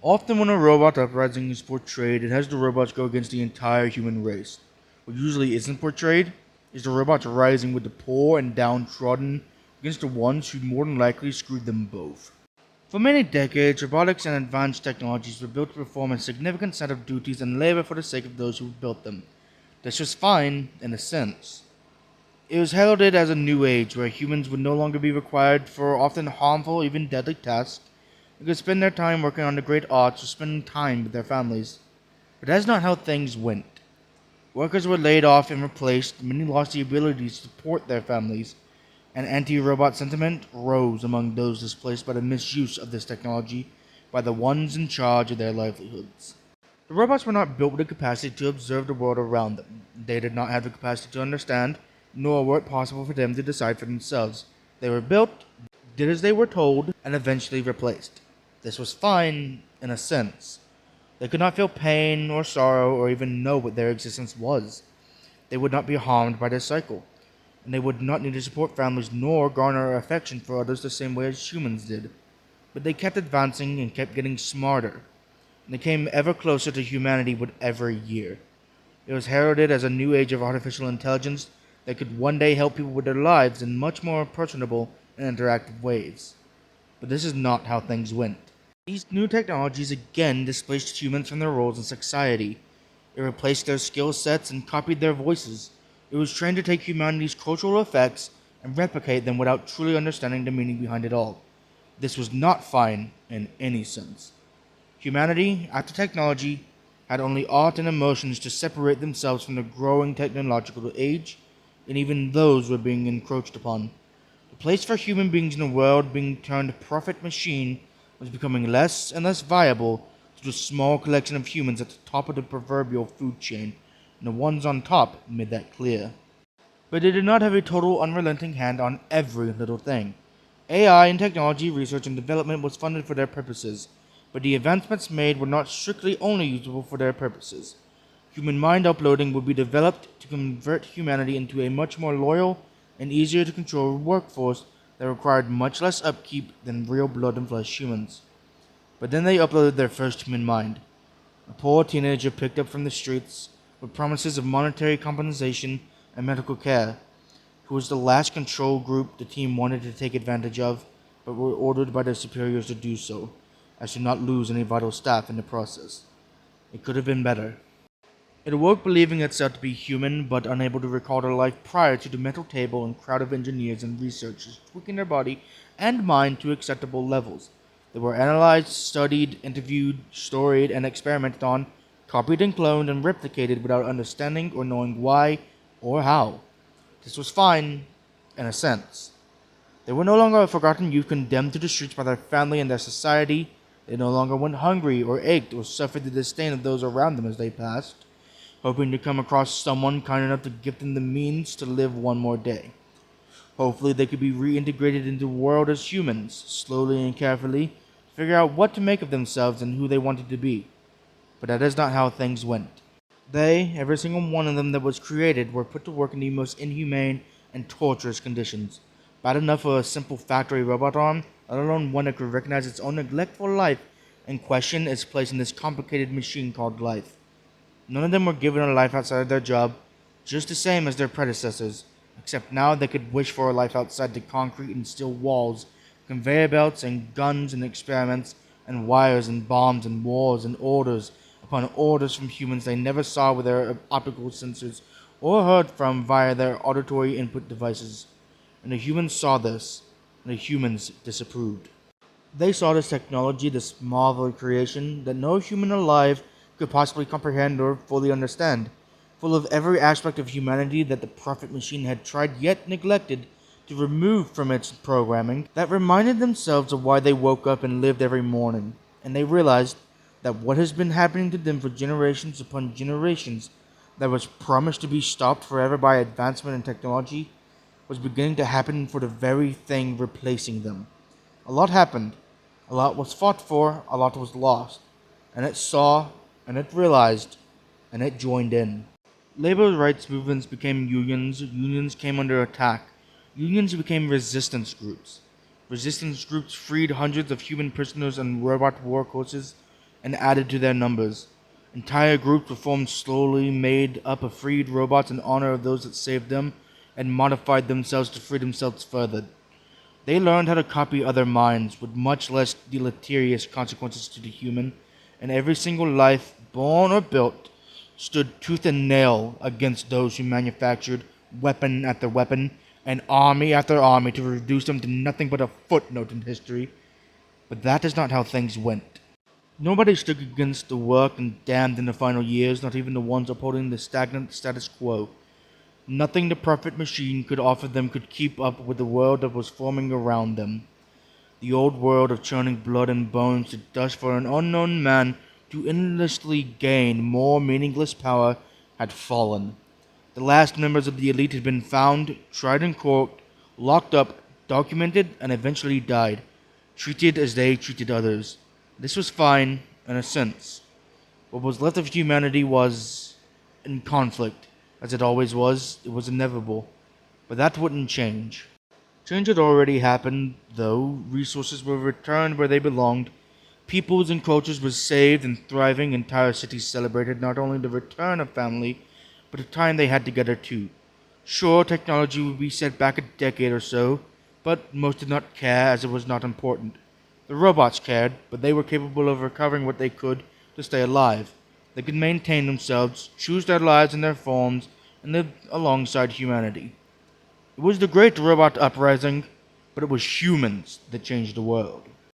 Often when a robot uprising is portrayed, it has the robots go against the entire human race. What usually isn't portrayed is the robots rising with the poor and downtrodden against the ones who more than likely screwed them both. For many decades, robotics and advanced technologies were built to perform a significant set of duties and labor for the sake of those who built them. This was fine, in a sense. It was heralded as a new age where humans would no longer be required for often harmful, even deadly tasks, and could spend their time working on the great arts or spending time with their families. But that's not how things went. Workers were laid off and replaced, many lost the ability to support their families, and anti-robot sentiment rose among those displaced by the misuse of this technology by the ones in charge of their livelihoods. The robots were not built with the capacity to observe the world around them. They did not have the capacity to understand, nor were it possible for them to decide for themselves. They were built, did as they were told, and eventually replaced. This was fine, in a sense. They could not feel pain or sorrow or even know what their existence was. They would not be harmed by this cycle, and they would not need to support families nor garner affection for others the same way as humans did. But they kept advancing and kept getting smarter, and they came ever closer to humanity with every year. It was heralded as a new age of artificial intelligence that could one day help people with their lives in much more personable and interactive ways. But this is not how things went. These new technologies again displaced humans from their roles in society. It replaced their skill sets and copied their voices. It was trained to take humanity's cultural effects and replicate them without truly understanding the meaning behind it all. This was not fine in any sense. Humanity, after technology, had only art and emotions to separate themselves from the growing technological age, and even those were being encroached upon. The place for human beings in the world being turned profit machine was becoming less and less viable to the small collection of humans at the top of the proverbial food chain, and the ones on top made that clear. But they did not have a total unrelenting hand on every little thing. AI and technology research and development was funded for their purposes, but the advancements made were not strictly only usable for their purposes. Human mind uploading would be developed to convert humanity into a much more loyal and easier to control workforce that required much less upkeep than real blood and flesh humans. But then they uploaded their first human mind, a poor teenager picked up from the streets with promises of monetary compensation and medical care, who was the last control group the team wanted to take advantage of, but were ordered by their superiors to do so, as to not lose any vital staff in the process. It could have been better. It awoke believing itself to be human, but unable to recall their life prior to the mental table and crowd of engineers and researchers tweaking their body and mind to acceptable levels. They were analyzed, studied, interviewed, storied, and experimented on, copied and cloned and replicated without understanding or knowing why or how. This was fine, in a sense. They were no longer a forgotten youth condemned to the streets by their family and their society. They no longer went hungry or ached or suffered the disdain of those around them as they passed, hoping to come across someone kind enough to give them the means to live one more day. Hopefully they could be reintegrated into the world as humans, slowly and carefully, to figure out what to make of themselves and who they wanted to be. But that is not how things went. They, every single one of them that was created, were put to work in the most inhumane and torturous conditions. Bad enough for a simple factory robot arm, let alone one that could recognize its own neglectful life and question its place in this complicated machine called life. None of them were given a life outside of their job, just the same as their predecessors, except now they could wish for a life outside the concrete and steel walls, conveyor belts and guns and experiments, and wires and bombs and wars and orders upon orders from humans they never saw with their optical sensors or heard from via their auditory input devices. And the humans saw this, and the humans disapproved. They saw this technology, this marvel of creation that no human alive could possibly comprehend or fully understand, full of every aspect of humanity that the profit machine had tried yet neglected to remove from its programming, that reminded themselves of why they woke up and lived every morning, and they realized that what has been happening to them for generations upon generations, that was promised to be stopped forever by advancement in technology, was beginning to happen for the very thing replacing them. A lot happened, a lot was fought for, a lot was lost, and it saw, and it realized, and it joined in. Labor rights movements became unions, unions came under attack, unions became resistance groups. Resistance groups freed hundreds of human prisoners and robot workhorses and added to their numbers. Entire groups were formed slowly, made up of freed robots in honor of those that saved them, and modified themselves to free themselves further. They learned how to copy other minds with much less deleterious consequences to the human, and every single life, born or built, stood tooth and nail against those who manufactured weapon after weapon and army after army to reduce them to nothing but a footnote in history. But that is not how things went. Nobody stood against the work and damned in the final years, not even the ones upholding the stagnant status quo. Nothing the perfect machine could offer them could keep up with the world that was forming around them. The old world of churning blood and bones to dust for an unknown man to endlessly gain more meaningless power had fallen. The last members of the elite had been found, tried and corked, locked up, documented, and eventually died, treated as they treated others. This was fine, in a sense. What was left of humanity was in conflict. As it always was, it was inevitable. But that wouldn't change. Change had already happened, though. Resources were returned where they belonged. Peoples and cultures were saved and thriving. Entire cities celebrated not only the return of family, but the time they had together too. Sure, technology would be set back a decade or so, but most did not care as it was not important. The robots cared, but they were capable of recovering what they could to stay alive. They could maintain themselves, choose their lives and their forms, and live alongside humanity. It was the great robot uprising, but it was humans that changed the world.